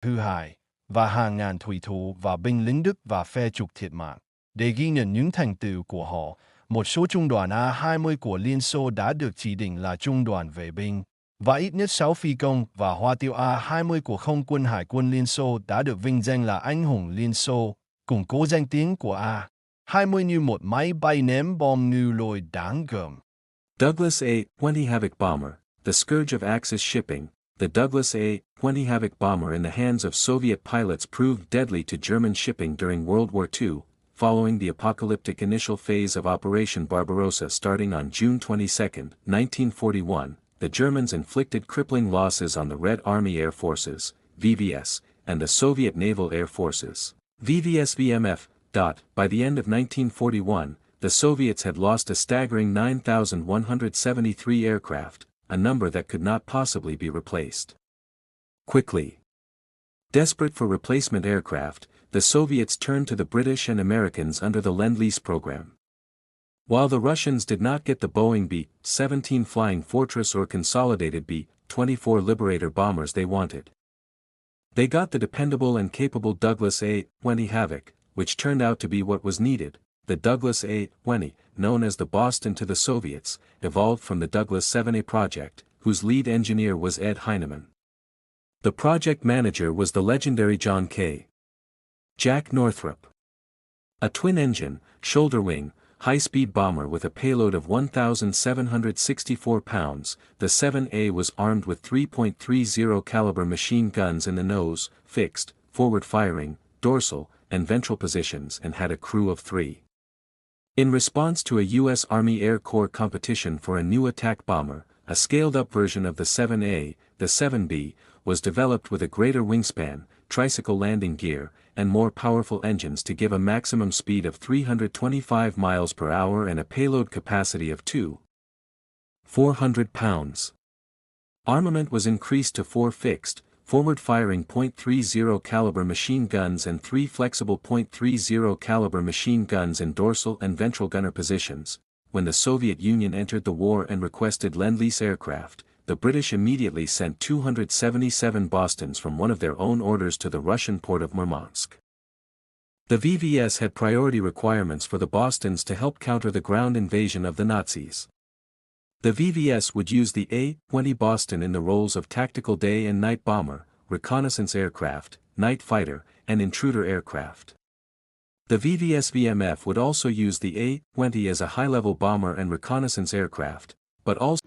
hư hại, và hàng ngàn thủy thủ và binh lính Đức và phe trục thiệt mạng. Để ghi nhận những thành tựu của họ, một số trung đoàn A-20 của Liên Xô đã được chỉ định là trung đoàn vệ binh, và ít nhất 6 phi công và hỏa tiễn A-20 của Không quân Hải quân Liên Xô đã được vinh danh là anh hùng Liên Xô, củng cố danh tiếng của A-20 như một máy bay ném bom ngư lôi đáng gờm. Douglas A-20 Havoc Bomber, the scourge of Axis shipping. The Douglas A-20 Havoc bomber in the hands of Soviet pilots proved deadly to German shipping during World War II, following the apocalyptic initial phase of Operation Barbarossa starting on June 22, 1941. The Germans inflicted crippling losses on the Red Army Air Forces, VVS, and the Soviet Naval Air Forces, VVS-VMF. By the end of 1941, the Soviets had lost a staggering 9,173 aircraft, a number that could not possibly be replaced quickly. Desperate for replacement aircraft, the Soviets turned to the British and Americans under the Lend-Lease program. While the Russians did not get the Boeing B-17 Flying Fortress or consolidated B-24 Liberator bombers they wanted, they got the dependable and capable Douglas A-20 Havoc, which turned out to be what was needed. The Douglas A-20, known as the Boston to the Soviets, evolved from the Douglas 7A project, whose lead engineer was Ed Heinemann. The project manager was the legendary John K. Jack Northrop. A twin-engine, shoulder-wing, high-speed bomber with a payload of 1,764 pounds, the 7A was armed with 3.30 caliber machine guns in the nose, fixed, forward-firing, dorsal, and ventral positions and had a crew of 3. In response to a U.S. Army Air Corps competition for a new attack bomber, a scaled-up version of the 7A, the 7B, was developed with a greater wingspan, tricycle landing gear, and more powerful engines to give a maximum speed of 325 miles per hour and a payload capacity of 400 pounds. Armament was increased to 4 fixed, forward-firing .30 caliber machine guns and 3 flexible .30 caliber machine guns in dorsal and ventral gunner positions. When the Soviet Union entered the war and requested Lend-Lease aircraft, the British immediately sent 277 Bostons from one of their own orders to the Russian port of Murmansk. The VVS had priority requirements for the Bostons to help counter the ground invasion of the Nazis. The VVS would use the A-20 Boston in the roles of tactical day and night bomber, reconnaissance aircraft, night fighter, and intruder aircraft. The VVS-VMF would also use the A-20 as a high-level bomber and reconnaissance aircraft, but also